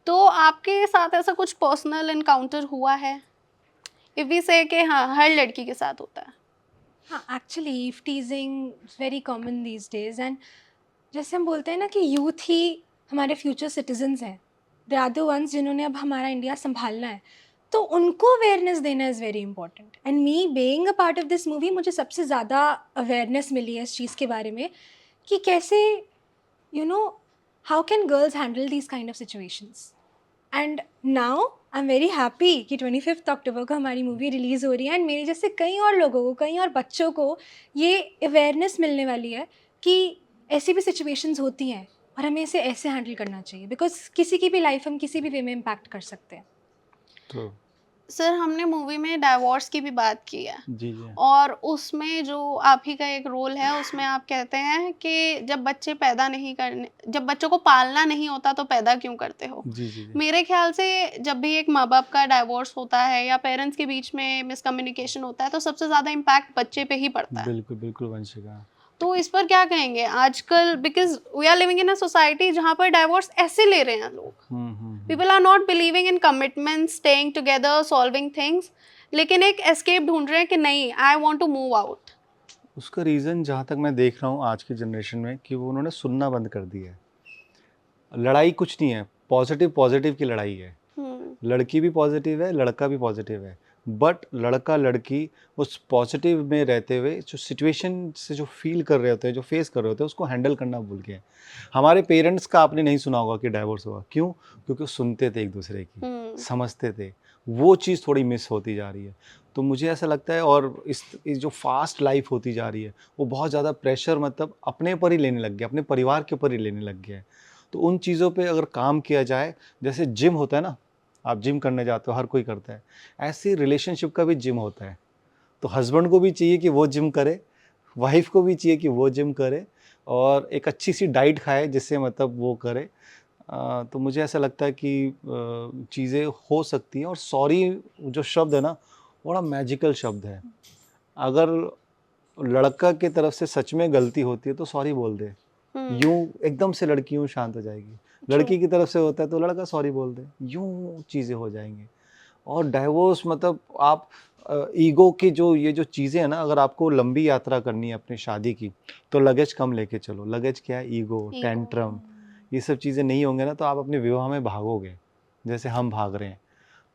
तो आपके साथ ऐसा कुछ पर्सनल एनकाउंटर हुआ है? इफ़ वी से कि हाँ हर लड़की के साथ होता है। हाँ, actually eve teasing is very common these days. And जैसे हम बोलते हैं ना कि यूथ ही हमारे फ्यूचर सिटीजन्स हैं, दे आर द वंस जिन्होंने अब हमारा इंडिया संभालना है, तो उनको अवेयरनेस देना is very important. And me being a part of this movie, मुझे सबसे ज़्यादा अवेयरनेस मिली है इस चीज़ के बारे में कि कैसे you know how can girls handle these kind of situations. And now I am very happy कि 25 अक्टूबर को हमारी मूवी रिलीज़ हो रही है एंड मेरे जैसे कई और लोगों को, कई और बच्चों को ये अवेयरनेस मिलने वाली है कि ऐसी भी सिचुएशंस होती हैं और हमें इसे ऐसे हैंडल करना चाहिए, बिकॉज किसी की भी लाइफ हम किसी भी वे में इम्पैक्ट कर सकते हैं। तो सर हमने मूवी में डाइवोर्स की भी बात की है जी जी और उसमें जो आप ही का एक रोल है उसमें आप कहते हैं कि जब बच्चे पैदा नहीं करने, जब बच्चों को पालना नहीं होता तो पैदा क्यों करते हो। जी जी जी। मेरे ख्याल से जब भी एक माँ बाप का डाइवोर्स होता है या पेरेंट्स के बीच में मिसकम्युनिकेशन होता है तो सबसे ज़्यादा इम्पैक्ट बच्चे पे ही पड़ता है। बिल्कुल बिल्कुल वंशिका। तो इस पर क्या कहेंगे आजकल, because we are living in a society जहाँ पर डाइवोर्स ऐसे ले रहे हैं लोग। People are not believing in commitment, staying together, solving things, लेकिन एक एस्केप ढूंढ रहे हैं कि नहीं, I want to move out. उसका रीज़न जहाँ तक मैं देख रहा हूँ आज की जनरेशन में कि वो उन्होंने सुनना बंद कर दिया है। लड़ाई कुछ नहीं है, पॉजिटिव पॉजिटिव की लड़ाई है। लड़की भी पॉजिटिव है, लड़का भी पॉजिटिव है, बट लड़का लड़की उस पॉजिटिव में रहते हुए जो सिचुएशन से जो फील कर रहे होते हैं, जो फेस कर रहे होते हैं, उसको हैंडल करना भूल गए। हमारे पेरेंट्स का आपने नहीं सुना होगा कि डाइवोर्स हुआ, क्यों? क्योंकि वो सुनते थे एक दूसरे की, समझते थे। वो चीज़ थोड़ी मिस होती जा रही है। तो मुझे ऐसा लगता है, और इस जो फास्ट लाइफ होती जा रही है वो बहुत ज़्यादा प्रेशर मतलब अपने पर ही लेने लग गया, अपने परिवार के ऊपर ही लेने लग गया है। तो उन चीज़ों पे अगर काम किया जाए, जैसे जिम होता है ना, आप जिम करने जाते हो, हर कोई करता है, ऐसे रिलेशनशिप का भी जिम होता है। तो हस्बैंड को भी चाहिए कि वो जिम करे, वाइफ को भी चाहिए कि वो जिम करे और एक अच्छी सी डाइट खाए जिससे मतलब वो करे। तो मुझे ऐसा लगता है कि चीज़ें हो सकती हैं। और सॉरी जो शब्द है ना, बड़ा मैजिकल शब्द है। अगर लड़का की तरफ से सच में गलती होती है तो सॉरी बोल दे, यूं एकदम से लड़की यूं शांत हो जाएगी। लड़की की तरफ से होता है तो लड़का सॉरी बोल दे, यूं चीज़ें हो जाएंगी। और डाइवोर्स मतलब आप ईगो की जो ये जो चीज़ें हैं ना, अगर आपको लंबी यात्रा करनी है अपनी शादी की तो लगेज कम लेके चलो। लगेज क्या है? ईगो, टेंट्रम, ये सब चीज़ें नहीं होंगे ना तो आप अपने विवाह में भागोगे जैसे हम भाग रहे हैं।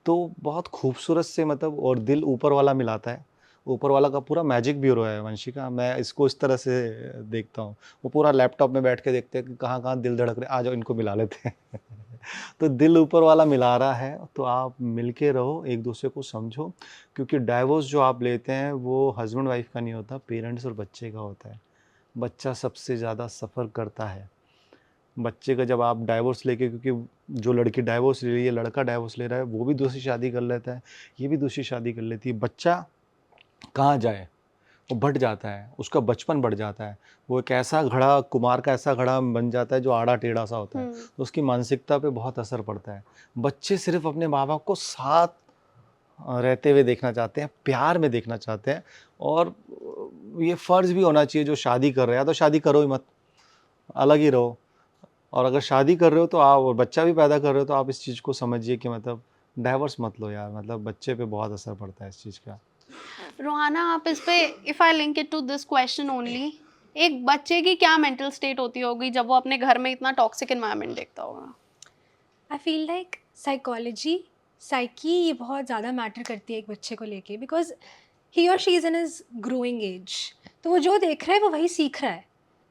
तो बहुत खूबसूरत से मतलब, और दिल ऊपर वाला मिलाता है। ऊपर वाला का पूरा मैजिक ब्यूरो है वंशिका, मैं इसको इस तरह से देखता हूँ। वो पूरा लैपटॉप में बैठ के देखते हैं कि कहाँ कहाँ दिल धड़क रहे, आ जाओ इनको मिला लेते हैं। तो दिल ऊपर वाला मिला रहा है तो आप मिलके रहो, एक दूसरे को समझो। क्योंकि डाइवोर्स जो आप लेते हैं वो हस्बैंड वाइफ का नहीं होता, पेरेंट्स और बच्चे का होता है। बच्चा सबसे ज़्यादा सफ़र करता है। बच्चे का जब आप डाइवोर्स लेके, क्योंकि जो लड़की डाइवोर्स ले रही है, लड़का डाइवोर्स ले रहा है, वो भी दूसरी शादी कर लेता है, ये भी दूसरी शादी कर लेती है, बच्चा कहाँ जाए, वो बढ़ जाता है, उसका बचपन बढ़ जाता है, वो एक ऐसा घड़ा, कुमार का ऐसा घड़ा बन जाता है जो आड़ा टेढ़ा सा होता है, तो उसकी मानसिकता पे बहुत असर पड़ता है। बच्चे सिर्फ अपने माँ बाप को साथ रहते हुए देखना चाहते हैं, प्यार में देखना चाहते हैं, और ये फ़र्ज़ भी होना चाहिए, जो शादी कर रहे हैं तो शादी करो ही मत, अलग ही रहो। और अगर शादी कर रहे हो तो आप, और बच्चा भी पैदा कर रहे हो तो आप इस चीज़ को समझिए कि मतलब डाइवोर्स मत लो यार, मतलब बच्चे पे बहुत असर पड़ता है इस चीज़ का। रोहाना, आप इस पे, if I link it to this question only, एक बच्चे की क्या मेंटल स्टेट होती होगी जब वो अपने घर में इतना टॉक्सिक एनवायरनमेंट देखता होगा? I feel like psychology, psyche ये बहुत ज़्यादा मैटर करती है एक बच्चे को लेके, बिकॉज ही और she is in is growing age, तो वो जो देख रहा है वो वही सीख रहा है।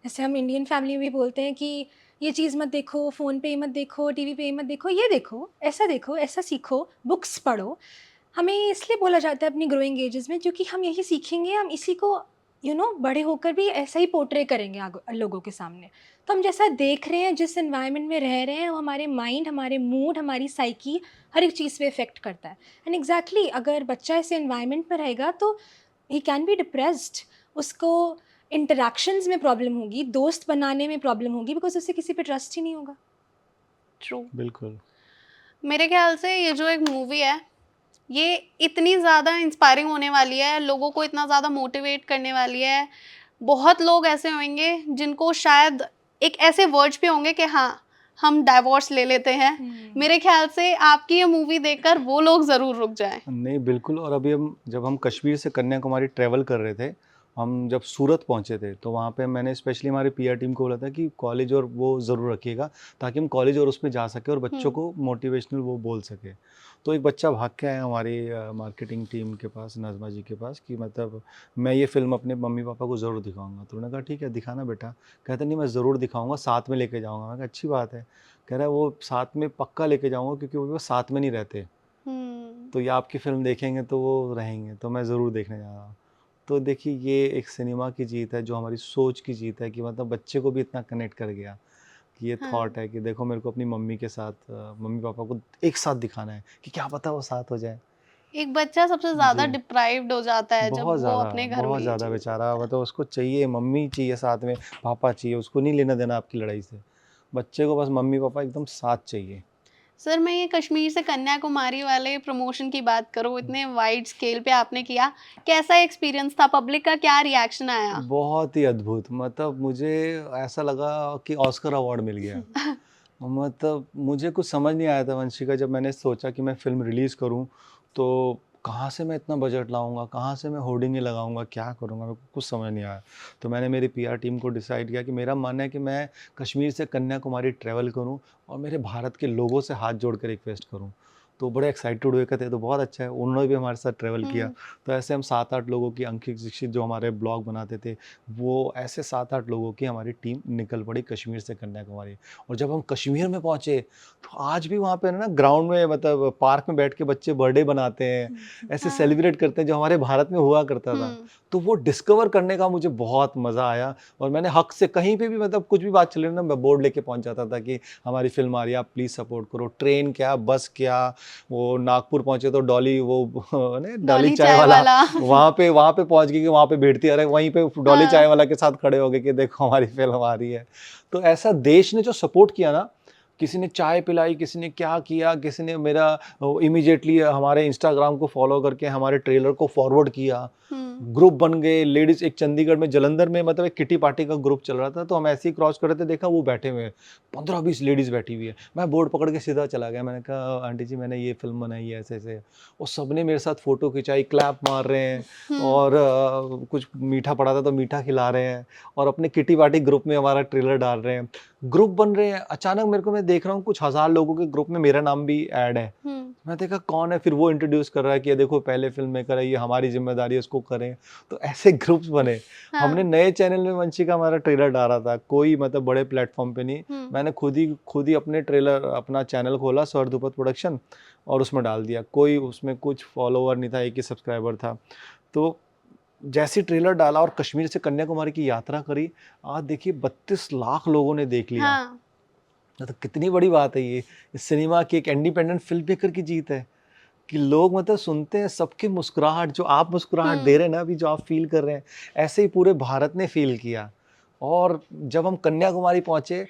जैसे हम इंडियन फैमिली में भी बोलते हैं कि ये चीज़ मत देखो, फ़ोन पे ये मत देखो, टीवी पे ये मत देखो, ये देखो, ऐसा सीखो, बुक्स पढ़ो। हमें इसलिए बोला जाता है अपनी ग्रोइंग एजेस में, क्योंकि हम यही सीखेंगे, हम इसी को बड़े होकर भी ऐसा ही पोर्ट्रे करेंगे लोगों के सामने। तो हम जैसा देख रहे हैं, जिस एनवायरनमेंट में रह रहे हैं, वो हमारे माइंड, हमारे मूड, हमारी साइकी, हर एक चीज़ पे इफ़ेक्ट करता है। एंड एग्जैक्टली अगर बच्चा ऐसे एनवायरनमेंट में रहेगा तो ही कैन बी डिप्रेस्ड, उसको इंटरेक्शंस में प्रॉब्लम होगी, दोस्त बनाने में प्रॉब्लम होगी, बिकॉज उसे किसी पे ट्रस्ट ही नहीं होगा। ट्रू। बिल्कुल। मेरे ख्याल से ये जो एक मूवी है, ये इतनी ज़्यादा इंस्पायरिंग होने वाली है, लोगों को इतना ज़्यादा मोटिवेट करने वाली है। बहुत लोग ऐसे होंगे जिनको शायद एक ऐसे वर्ड्स पे होंगे कि हाँ, हम डाइवोर्स ले लेते हैं। मेरे ख्याल से आपकी ये मूवी देखकर वो लोग ज़रूर रुक जाएं। नहीं, बिल्कुल। और अभी जब हम कश्मीर से कन्याकुमारी ट्रैवल कर रहे थे, हम जब सूरत पहुंचे थे, तो वहाँ पे मैंने स्पेशली हमारी पीआर टीम को बोला था कि कॉलेज और वो ज़रूर रखिएगा, ताकि हम कॉलेज और उसमें जा सके और बच्चों को मोटिवेशनल वो बोल सके। तो एक बच्चा भाग के आया हमारी मार्केटिंग टीम के पास, नाज़मा जी के पास, कि मतलब मैं ये फ़िल्म अपने मम्मी पापा को ज़रूर दिखाऊंगा। तो उन्होंने कहा ठीक है, दिखाना बेटा। कहता नहीं, मैं ज़रूर दिखाऊंगा, साथ में लेके जाऊँगा। मैं कहा अच्छी बात है। कह रहा है वो साथ में पक्का लेके जाऊँगा, क्योंकि वो साथ में नहीं रहते, तो ये आपकी फ़िल्म देखेंगे तो वो रहेंगे, तो मैं ज़रूर देखने जा रहा हूँ। तो देखिए, ये एक सिनेमा की जीत है, जो हमारी सोच की जीत है, कि मतलब बच्चे को भी इतना कनेक्ट कर गया कि ये हाँ। थॉट है कि देखो, मेरे को अपनी मम्मी के साथ, मम्मी पापा को एक साथ दिखाना है, कि क्या पता वो साथ हो जाए। एक बच्चा सबसे ज़्यादा जी। डिप्राइव्ड हो जाता है जब बहुत वो ज़्यादा, अपने घर में बहुत ये ज़्यादा चीज़ बेचारा, देखता है। मतलब उसको चाहिए, मम्मी चाहिए साथ में, पापा चाहिए, उसको नहीं लेना देना आपकी लड़ाई से। बच्चे को बस मम्मी पापा एकदम साथ चाहिए। सर, मैं ये कश्मीर से कन्याकुमारी वाले प्रमोशन की बात करूँ, इतने वाइड स्केल पे आपने किया, कैसा एक्सपीरियंस था? पब्लिक का क्या रिएक्शन आया? बहुत ही अद्भुत, मतलब मुझे ऐसा लगा कि ऑस्कर अवार्ड मिल गया। मतलब मुझे कुछ समझ नहीं आया था वंशिका, जब मैंने सोचा कि मैं फ़िल्म रिलीज़ करूं, तो कहाँ से मैं इतना बजट लाऊंगा, कहाँ से मैं होर्डिंगें लगाऊंगा, क्या करूंगा, मेरे को कुछ समझ नहीं आया। तो मैंने मेरी पीआर टीम को डिसाइड किया कि मेरा मन है कि मैं कश्मीर से कन्याकुमारी ट्रैवल करूं और मेरे भारत के लोगों से हाथ जोड़ कर रिक्वेस्ट करूं। तो बड़े एक्साइटेड हुए, कहते तो बहुत अच्छा है, उन्होंने भी हमारे साथ ट्रैवल किया। तो ऐसे हम 7-8 लोगों की, अंकित दीक्षित जो हमारे ब्लॉग बनाते थे, वो ऐसे 7-8 लोगों की हमारी टीम निकल पड़ी कश्मीर से कन्याकुमारी। और जब हम कश्मीर में पहुँचे, तो आज भी वहाँ पे ना ग्राउंड में, मतलब पार्क में बैठ के बच्चे बर्थडे बनाते हैं, ऐसे हाँ। सेलिब्रेट करते हैं, जो हमारे भारत में हुआ करता था। तो वो डिस्कवर करने का मुझे बहुत मज़ा आया, और मैंने हक से कहीं पे भी, मतलब कुछ भी बात चले ना, मैं बोर्ड लेके पहुँच जाता था कि हमारी फ़िल्म आ रही है, आप प्लीज़ सपोर्ट करो। ट्रेन क्या, बस क्या, वो नागपुर पहुँचे तो डॉली, वो डॉली डॉली चाय चाय वाला, वाला। वहाँ पे पहुँच गए कि वहाँ पे भिड़ती, अरे वहीं पे डॉली हाँ। चाय वाला के साथ खड़े हो गए कि देखो हमारी फ़िल्म आ रही है। तो ऐसा देश ने जो सपोर्ट किया ना, किसी ने चाय पिलाई, किसी ने क्या किया, किसी ने मेरा इमीडिएटली हमारे इंस्टाग्राम को फॉलो करके हमारे ट्रेलर को फॉरवर्ड किया, ग्रुप बन गए लेडीज़। एक चंडीगढ़ में, जलंधर में, मतलब एक किटी पार्टी का ग्रुप चल रहा था, तो हम ऐसे ही क्रॉस कर रहे थे, देखा वो बैठे हुए हैं, 15-20 लेडीज़ बैठी हुई है। मैं बोर्ड पकड़ के सीधा चला गया, मैंने कहा आंटी जी, मैंने ये फ़िल्म बनाई है, ऐसे-ऐसे। और सबने मेरे साथ फ़ोटो खिंचाई, क्लैप मार रहे हैं, और कुछ मीठा पड़ा था तो मीठा खिला रहे हैं, और अपने किटी पार्टी ग्रुप में हमारा ट्रेलर डाल रहे हैं, ग्रुप बन रहे हैं। अचानक मेरे को, मैं देख रहा हूँ कुछ 1000 लोगों के ग्रुप में मेरा नाम भी ऐड है। मैं देखा कौन है, फिर वो इंट्रोड्यूस कर रहा है कि ये देखो पहले फ़िल्म मेकर है, ये हमारी ज़िम्मेदारी है, इसको करें। तो ऐसे ग्रुप्स बने। हमने नए चैनल में वंशिका हमारा ट्रेलर डाला था, कोई मतलब बड़े प्लेटफॉर्म पे नहीं। मैंने खुद ही अपने ट्रेलर, अपना चैनल खोला, स्वर धुपद प्रोडक्शन, और उसमें डाल दिया। कोई उसमें कुछ फॉलोवर नहीं था, एक ही सब्सक्राइबर था। तो जैसे ट्रेलर डाला और कश्मीर से कन्याकुमारी की यात्रा करी, आज देखिए 32 लाख लोगों ने देख लिया। हाँ। तो कितनी बड़ी बात है ये, इस सिनेमा की एक इंडिपेंडेंट फिल्म मेकर की जीत है कि लोग मतलब सुनते हैं, सबकी मुस्कुराहट, जो आप मुस्कुराहट दे रहे हैं ना अभी, जो आप फील कर रहे हैं, ऐसे ही पूरे भारत ने फील किया। और जब हम कन्याकुमारी पहुंचे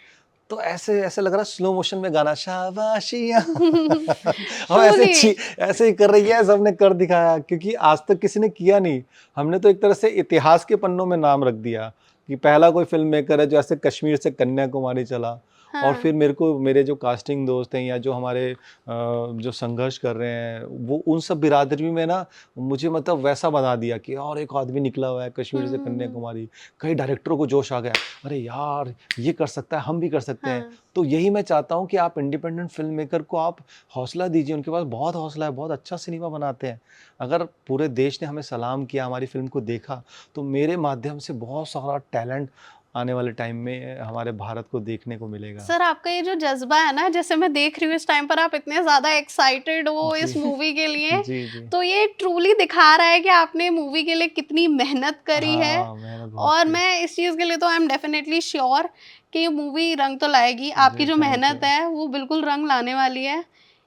तो ऐसे ऐसे लग रहा स्लो मोशन में गाना, शाबाशियाँ हम ऐसे ही कर रही है, सबने कर दिखाया, क्योंकि आज तक किसी ने किया नहीं। हमने तो एक तरह से इतिहास के पन्नों में नाम रख दिया कि पहला कोई फिल्म मेकर है जो ऐसे कश्मीर से कन्याकुमारी चला। हाँ। और फिर मेरे जो कास्टिंग दोस्त हैं या जो हमारे जो संघर्ष कर रहे हैं, वो उन सब बिरादरी में ना मुझे मतलब वैसा बना दिया कि और एक आदमी निकला हुआ है कश्मीर से कन्याकुमारी। कई डायरेक्टरों को जोश आ गया, अरे यार ये कर सकता है, हम भी कर सकते हैं। हाँ। तो यही मैं चाहता हूँ कि आप इंडिपेंडेंट फिल्म मेकर को आप हौसला दीजिए, उनके पास बहुत हौसला है, बहुत अच्छा सिनेमा बनाते हैं। अगर पूरे देश ने हमें सलाम किया, हमारी फिल्म को देखा, तो मेरे माध्यम से बहुत सारा टैलेंट आने वाले टाइम में हमारे भारत को देखने को मिलेगा। सर आपका ये जो जज्बा है ना, जैसे मैं देख रही हूँ इस टाइम पर आप इतने ज्यादा एक्साइटेड हो जी। इस मूवी के लिए, जी जी। तो ये ट्रूली दिखा रहा है कि आपने मूवी के लिए कितनी मेहनत करी है। हाँ, मेहनत बहुत और की। मैं इस चीज के लिए तो आई एम डेफिनेटली श्योर कि ये मूवी रंग तो लाएगी। आपकी जो thank मेहनत you। है वो बिल्कुल रंग लाने वाली है,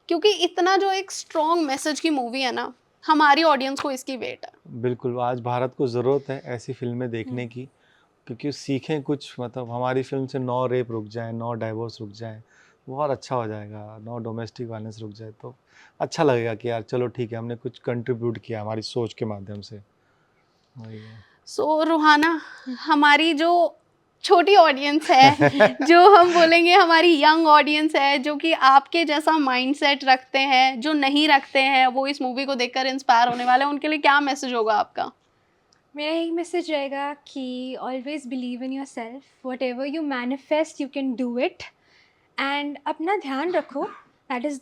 क्योंकि इतना जो एक स्ट्रॉन्ग मैसेज की मूवी है ना, हमारी ऑडियंस को इसकी वेट है। बिल्कुल, आज भारत को ज़रूरत है ऐसी फ़िल्में देखने की, क्योंकि सीखें कुछ, मतलब हमारी फ़िल्म से 9 रेप रुक जाएँ, 9 डाइवोर्स रुक जाएँ, बहुत अच्छा हो जाएगा, 9 डोमेस्टिक वायलेंस रुक जाए तो अच्छा लगेगा कि यार चलो ठीक है, हमने कुछ कंट्रीब्यूट किया हमारी सोच के माध्यम से। वही है। सो रुहाना, हमारी जो छोटी ऑडियंस है जो हम बोलेंगे हमारी यंग ऑडियंस है, जो कि आपके जैसा माइंडसेट रखते हैं, जो नहीं रखते हैं, वो इस मूवी को देखकर इंस्पायर होने वाले हैं, उनके लिए क्या मैसेज होगा आपका? मेरा यही मैसेज रहेगा कि always believe in your self, what ever you manifest you can do it, and अपना ध्यान रखो, that is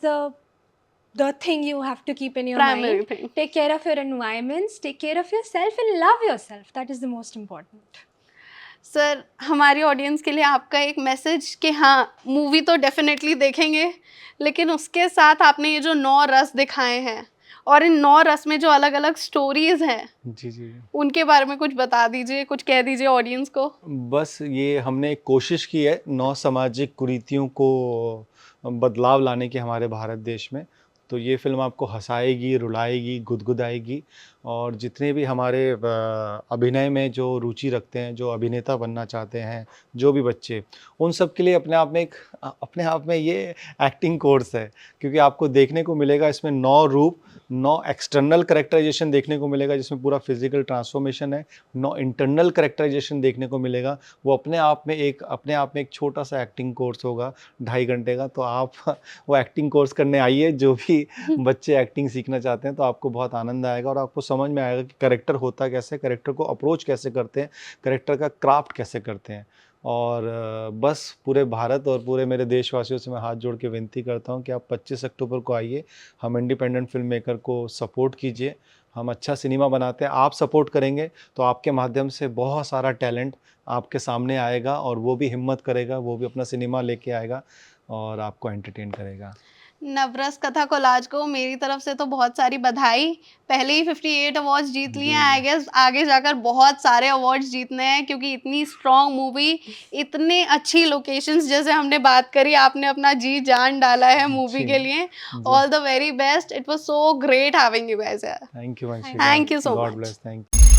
the thing you have to keep in your Primary mind. thing. Take care of your environments, take care of yourself, and love yourself. That is the most important. Sir हमारी audience के लिए आपका एक message कि हाँ movie तो definitely देखेंगे, लेकिन उसके साथ आपने ये जो 9 रस दिखाए हैं और इन 9 रस में जो अलग अलग स्टोरीज हैं, जी, जी। उनके बारे में कुछ बता दीजिए, कुछ कह दीजिए ऑडियंस को। बस ये हमने एक कोशिश की है 9 सामाजिक कुरीतियों को बदलाव लाने की हमारे भारत देश में। तो ये फ़िल्म आपको हँसाएगी, रुलाएगी, गुदगुदाएगी, और जितने भी हमारे अभिनय में जो रुचि रखते हैं, जो अभिनेता बनना चाहते हैं, जो भी बच्चे, उन सब के लिए अपने आप में ये एक्टिंग कोर्स है, क्योंकि आपको देखने को मिलेगा इसमें 9 रूप, 9 एक्सटर्नल कैरेक्टराइजेशन देखने को मिलेगा, जिसमें पूरा फिजिकल ट्रांसफॉर्मेशन है, 9 इंटरनल कैरेक्टराइजेशन देखने को मिलेगा। वो अपने आप में एक छोटा सा एक्टिंग कोर्स होगा 2.5 घंटे का। तो आप वो एक्टिंग कोर्स करने आइए, जो भी बच्चे एक्टिंग सीखना चाहते हैं, तो आपको बहुत आनंद आएगा और आपको समझ में आएगा कि कैरेक्टर होता कैसे, कैरेक्टर को अप्रोच कैसे करते हैं, कैरेक्टर का क्राफ्ट कैसे करते हैं। और बस पूरे भारत और पूरे मेरे देशवासियों से मैं हाथ जोड़ के विनती करता हूँ कि आप 25 अक्टूबर को आइए, हम इंडिपेंडेंट फिल्म मेकर को सपोर्ट कीजिए। हम अच्छा सिनेमा बनाते हैं, आप सपोर्ट करेंगे तो आपके माध्यम से बहुत सारा टैलेंट आपके सामने आएगा, और वो भी हिम्मत करेगा, वो भी अपना सिनेमा लेके आएगा और आपको एंटरटेन करेगा। नवरस कथा कोलाज को मेरी तरफ से तो बहुत सारी बधाई। पहले ही 58 अवार्ड्स जीत लिए हैं, आई गेस आगे जाकर बहुत सारे अवार्ड्स जीतने हैं, क्योंकि इतनी स्ट्रॉन्ग मूवी, इतने अच्छी लोकेशंस, जैसे हमने बात करी, आपने अपना जी जान डाला है मूवी के लिए। All the very best, it was so great having you guys. Thank you Vanshika, Thank you so God much. Bless, thank you.